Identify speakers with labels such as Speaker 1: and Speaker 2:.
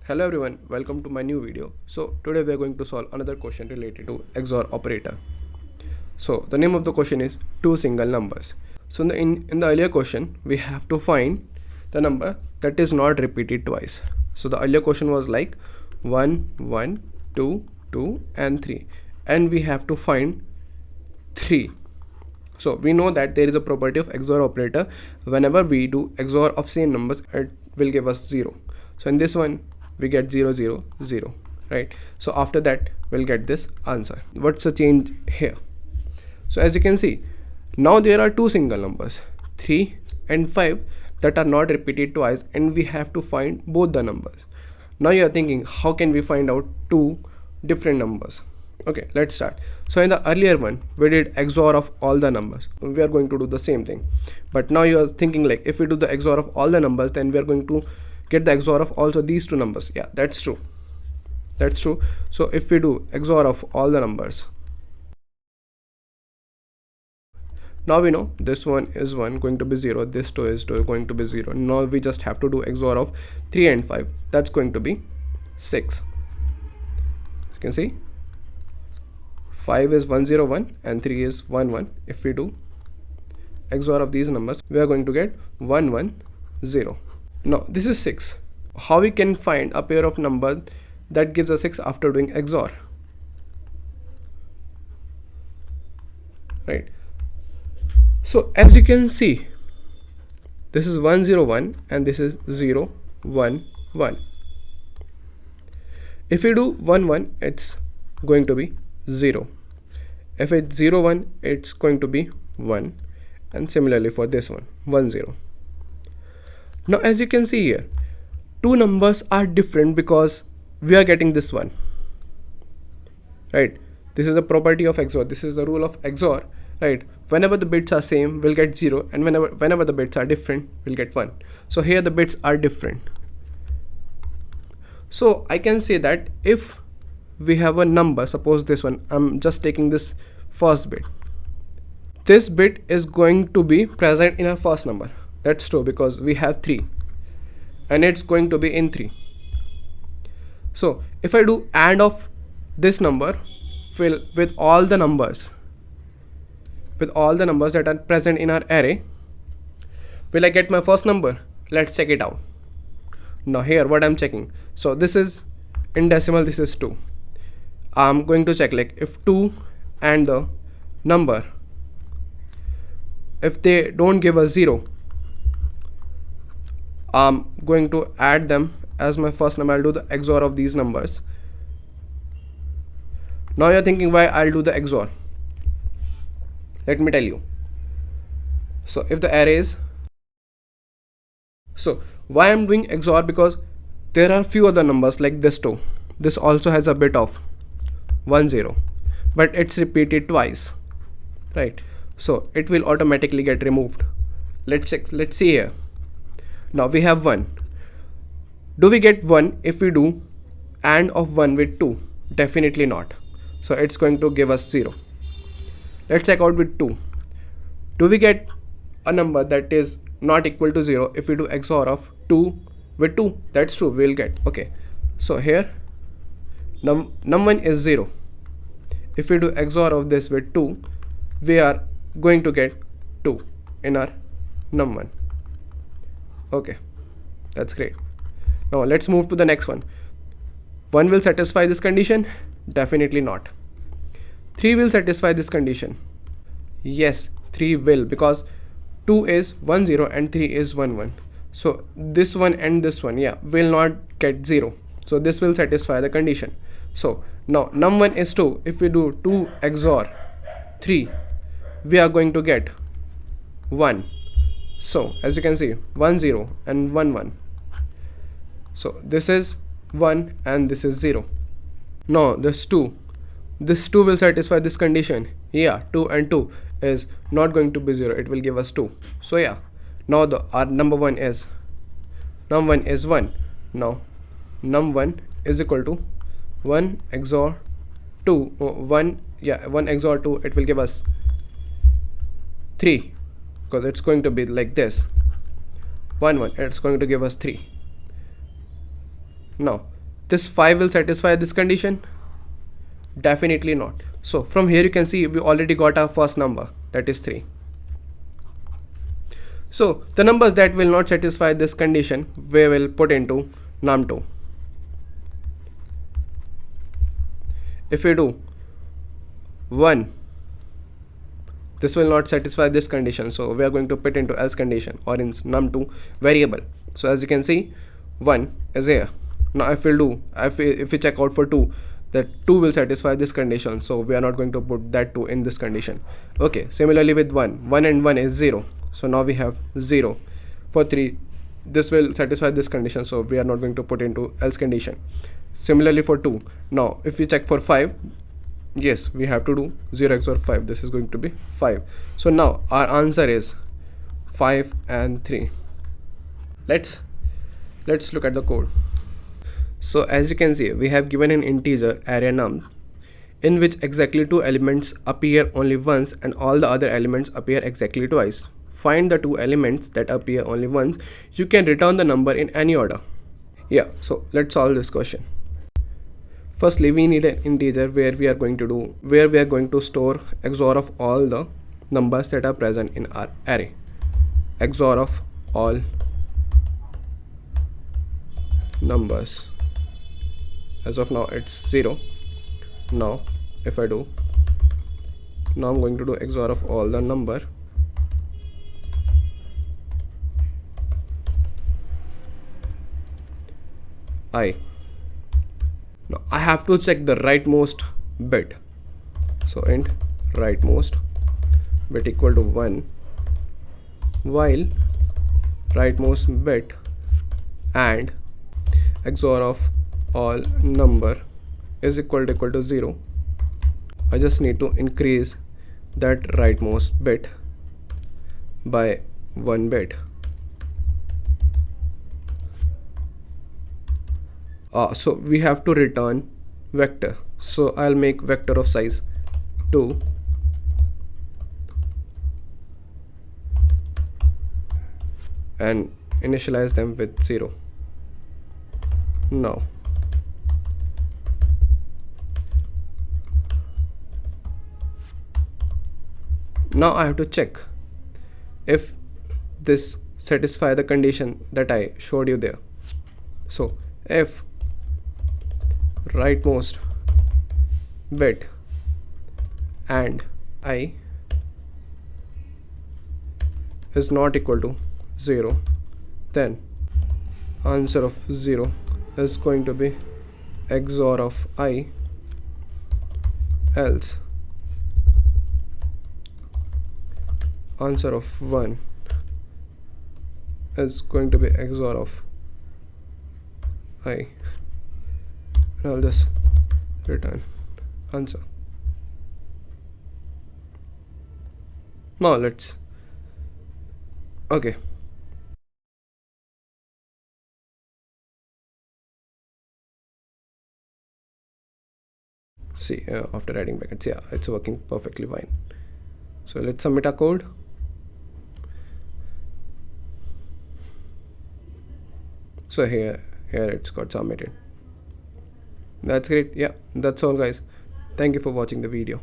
Speaker 1: Hello everyone, welcome to my new video. So today we are going to solve another question related to XOR operator. So the name of the question is two single numbers. So in the earlier question we have to find the number that is not repeated twice. So the earlier question was like 1, 1, 2, 2 and 3, and we have to find 3. So we know that there is a property of XOR operator. Whenever we do XOR of same numbers, it will give us 0. So in this one we get 0 0 0, right? So after that we'll get this answer. What's the change here? So as you can see, now there are two single numbers 3 and 5 that are not repeated twice, and we have to find both the numbers. Now you are thinking, how can we find out two different numbers? Okay, let's start. So in the earlier one we did XOR of all the numbers. We are going to do the same thing, but now you are thinking like, if we do the XOR of all the numbers, then we are going to get the XOR of also these two numbers. Yeah, that's true. So if we do XOR of all the numbers, now we know this one is 1 going to be 0, this 2 is 2 going to be 0. Now we just have to do XOR of 3 and 5, that's going to be 6. You can see 5 is 101 and 3 is 11. If we do XOR of these numbers, we are going to get 110. Now this is 6. How we can find a pair of numbers that gives us 6 after doing XOR? Right. So as you can see, this is 101 and this is 011. If we do 11, it's going to be 0. If it's 01, it's going to be 1, and similarly for this one 10. Now as you can see here, two numbers are different because we are getting this one, right? This is the property of XOR. This is the rule of XOR, right? Whenever the bits are same, we'll get 0, and whenever the bits are different, we'll get 1. So here the bits are different. So I can say that if we have a number, suppose this one, I'm just taking this first bit. This bit is going to be present in our first number. That's true because we have 3 and it's going to be in 3. So if I do AND of this number with all the numbers that are present in our array, will I get my first number? Let's check it out. Now here what I'm checking, so this is in decimal, this is 2. I'm going to check like if 2 and the number, if they don't give us 0, I'm going to add them as my first number. I'll do the XOR of these numbers. Now you're thinking why I'll do the XOR. Let me tell you. So if the array is, so why I'm doing XOR, because there are few other numbers like this 2. This also has a bit of 10, but it's repeated twice, right? So it will automatically get removed. Let's check. Let's see here. Now we have 1. Do we get 1 if we do AND of 1 with 2? Definitely not. So it's going to give us 0. Let's check out with 2. Do we get a number that is not equal to 0 if we do XOR of 2 with 2? That's true, we'll get. Okay, so here num1 is 0. If we do XOR of this with 2, we are going to get 2 in our num1. Okay, that's great. Now let's move to the next one. 1 will satisfy this condition? Definitely not. 3 will satisfy this condition? Yes, 3 will, because 2 is 10 and 3 is 11. So this one and this one, yeah, will not get 0. So this will satisfy the condition. So now num1 is 2. If we do 2 XOR 3, we are going to get 1. So as you can see, 10 and 11. So this is 1 and this is 0. Now this 2 will satisfy this condition. Yeah, 2 and 2 is not going to be 0. It will give us 2. So yeah, now our num1 is 1. Now num1 is equal to 1 XOR 2. 1 XOR 2, it will give us 3, because it's going to be like this. 1 1, it's going to give us 3. Now this 5 will satisfy this condition? Definitely not. So from here you can see we already got our first number, that is 3. So the numbers that will not satisfy this condition we will put into num2. If we do 1, this will not satisfy this condition, so we are going to put into else condition or in num2 variable. So as you can see, 1 is here. Now if we check out for 2, that 2 will satisfy this condition, so we are not going to put that 2 in this condition. Okay, similarly with 1 and 1 is 0, so now we have 0. For 3, this will satisfy this condition, so we are not going to put into else condition. Similarly for 2. Now if we check for 5, yes, we have to do 0 XOR 5. This is going to be 5. So now our answer is 5 and 3. Let's look at the code. So as you can see, we have given an integer array num in which exactly 2 elements appear only once and all the other elements appear exactly twice. Find the 2 elements that appear only once. You can return the number in any order. Yeah, so let's solve this question. Firstly, we need an integer where we are going to store XOR of all the numbers that are present in our array. XOR of all numbers. As of now it's 0. Now if I do, now I'm going to do XOR of all the number I. Now I have to check the rightmost bit, so int rightmost bit equal to 1, while rightmost bit and XOR of all number is equal to 0. I just need to increase that rightmost bit by 1 bit. So we have to return vector, so I'll make vector of size 2 and initialize them with 0. Now I have to check if this satisfy the condition that I showed you there. So if rightmost bit and I is not equal to 0, then answer of 0 is going to be XOR of I, else answer of 1 is going to be XOR of I, and I'll just return answer. Now let's see, after adding brackets, yeah, it's working perfectly fine. So let's submit our code. So here it's got submitted. That's great. Yeah, that's all guys. Thank you for watching the video.